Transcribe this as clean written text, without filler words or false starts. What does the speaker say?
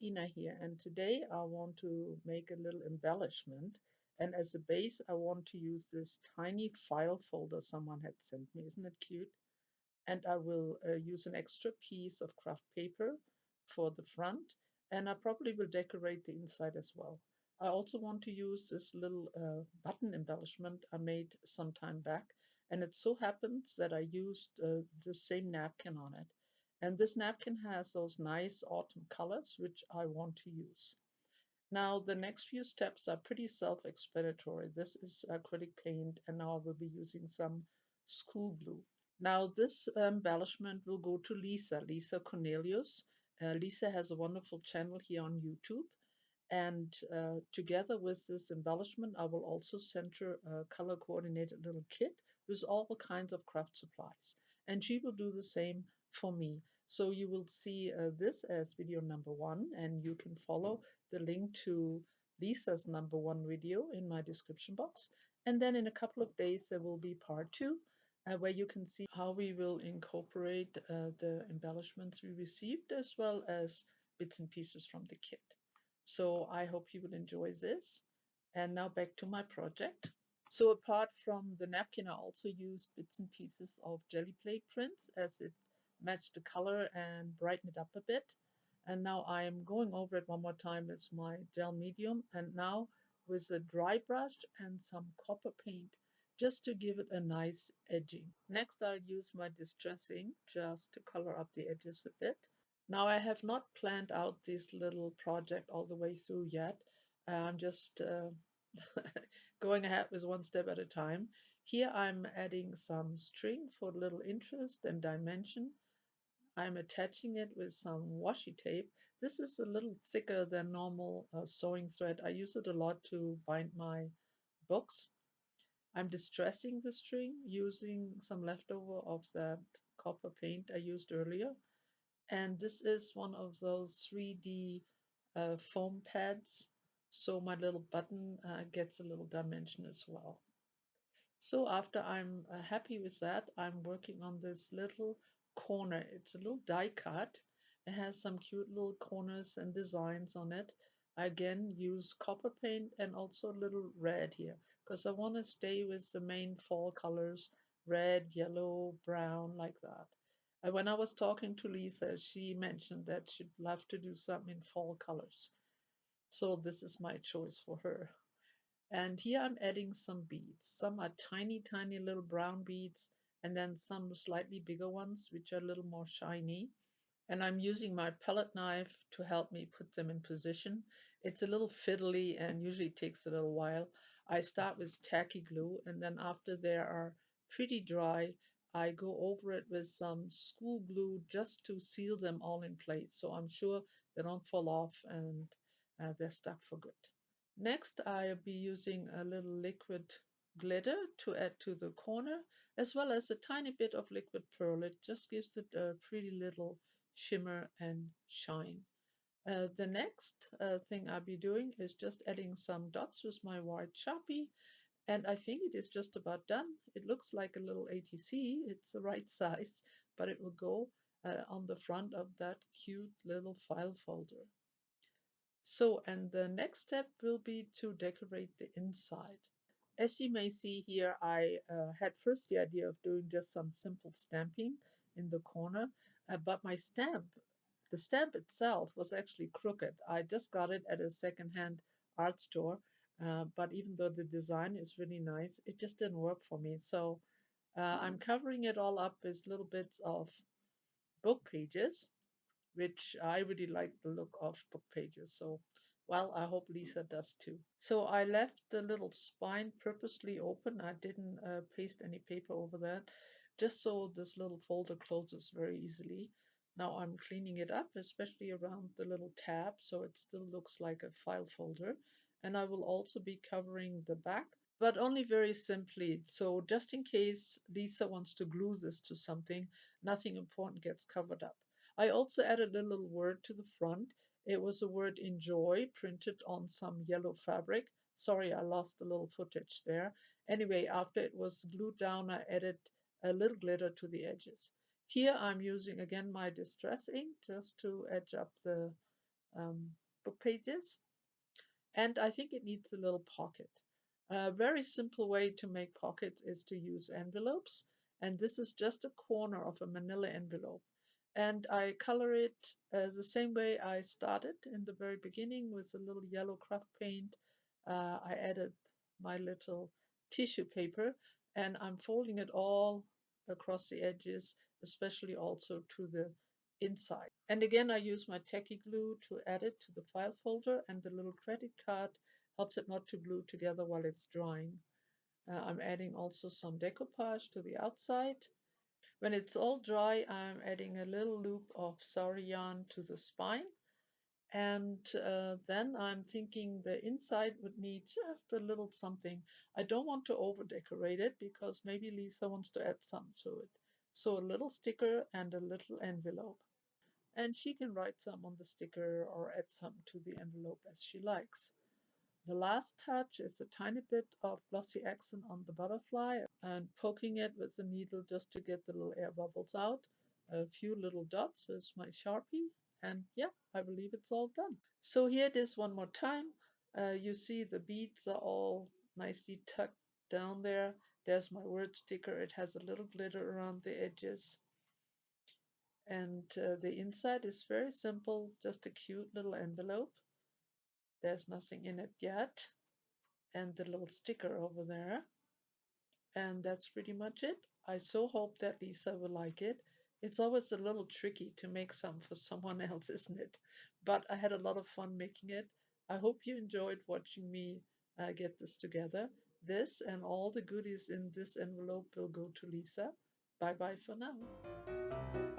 Tina here, and today I want to make a little embellishment. And as a base, I want to use this tiny file folder someone had sent me. Isn't it cute? And I will use an extra piece of craft paper for the front, and I probably will decorate the inside as well. I also want to use this little button embellishment I made some time back, and it so happens that I used the same napkin on it. And this napkin has those nice autumn colors, which I want to use. Now, the next few steps are pretty self-explanatory. This is acrylic paint, and now I will be using some school glue. Now, this embellishment will go to Lisa Cornelius. Lisa has a wonderful channel here on YouTube. And together with this embellishment, I will also send her a color coordinated little kit with all kinds of craft supplies. And she will do the same for me. So you will see this as video number one, and you can follow the link to Lisa's number one video in my description box. And then in a couple of days, there will be part two, where you can see how we will incorporate the embellishments we received as well as bits and pieces from the kit. So I hope you will enjoy this. And now back to my project. So apart from the napkin, I also used bits and pieces of jelly plate prints as it matched the color and brightened it up a bit. And now I am going over it one more time with my gel medium, and now with a dry brush and some copper paint just to give it a nice edging. Next, I'll use my distressing just to color up the edges a bit. Now, I have not planned out this little project all the way through yet. I'm just going ahead with one step at a time. Here I'm adding some string for little interest and dimension. I'm attaching it with some washi tape. This is a little thicker than normal sewing thread. I use it a lot to bind my books. I'm distressing the string using some leftover of that copper paint I used earlier. And this is one of those 3D foam pads, so my little button gets a little dimension as well. So after I'm happy with that, I'm working on this little corner. It's a little die cut. It has some cute little corners and designs on it. I again use copper paint and also a little red here because I want to stay with the main fall colors, red, yellow, brown, like that. And when I was talking to Lisa, she mentioned that she'd love to do something in fall colors. So this is my choice for her. And here I'm adding some beads. Some are tiny, tiny little brown beads, and then some slightly bigger ones, which are a little more shiny. And I'm using my palette knife to help me put them in position. It's a little fiddly and usually takes a little while. I start with tacky glue, and then after they are pretty dry, I go over it with some school glue just to seal them all in place. So I'm sure they don't fall off and they're stuck for good. Next, I'll be using a little liquid glitter to add to the corner, as well as a tiny bit of liquid pearl. It just gives it a pretty little shimmer and shine. The next thing I'll be doing is just adding some dots with my white Sharpie, and I think it is just about done. It looks like a little ATC. It's the right size, but it will go on the front of that cute little file folder. So, and the next step will be to decorate the inside. As you may see here, I had first the idea of doing just some simple stamping in the corner, but the stamp itself was actually crooked. I just got it at a secondhand art store, but even though the design is really nice, it just didn't work for me. So I'm covering it all up with little bits of book pages, which I really like the look of book pages. So, well, I hope Lisa does too. So I left the little spine purposely open. I didn't paste any paper over that, just so this little folder closes very easily. Now I'm cleaning it up, especially around the little tab, so it still looks like a file folder. And I will also be covering the back, but only very simply. So just in case Lisa wants to glue this to something, nothing important gets covered up. I also added a little word to the front. It was the word enjoy printed on some yellow fabric. Sorry, I lost a little footage there. Anyway, after it was glued down, I added a little glitter to the edges. Here I'm using again my distress ink just to edge up the um, book pages. And I think it needs a little pocket. A very simple way to make pockets is to use envelopes. And this is just a corner of a manila envelope. And I color it the same way I started in the very beginning with a little yellow craft paint. I added my little tissue paper and I'm folding it all across the edges, especially also to the inside. And again, I use my tacky glue to add it to the file folder, and the little credit card helps it not to glue together while it's drying. I'm adding also some decoupage to the outside. When it's all dry, I'm adding a little loop of sari yarn to the spine. And then I'm thinking the inside would need just a little something. I don't want to over decorate it because maybe Lisa wants to add some to it. So a little sticker and a little envelope. And she can write some on the sticker or add some to the envelope as she likes. The last touch is a tiny bit of glossy accent on the butterfly and poking it with the needle just to get the little air bubbles out. A few little dots with my Sharpie, and yeah, I believe it's all done. So here it is one more time. You see the beads are all nicely tucked down there. There's my word sticker. It has a little glitter around the edges. And the inside is very simple, just a cute little envelope. There's nothing in it yet. And the little sticker over there. And that's pretty much it. I so hope that Lisa will like it. It's always a little tricky to make some for someone else, isn't it? But I had a lot of fun making it. I hope you enjoyed watching me get this together. This and all the goodies in this envelope will go to Lisa. Bye bye for now.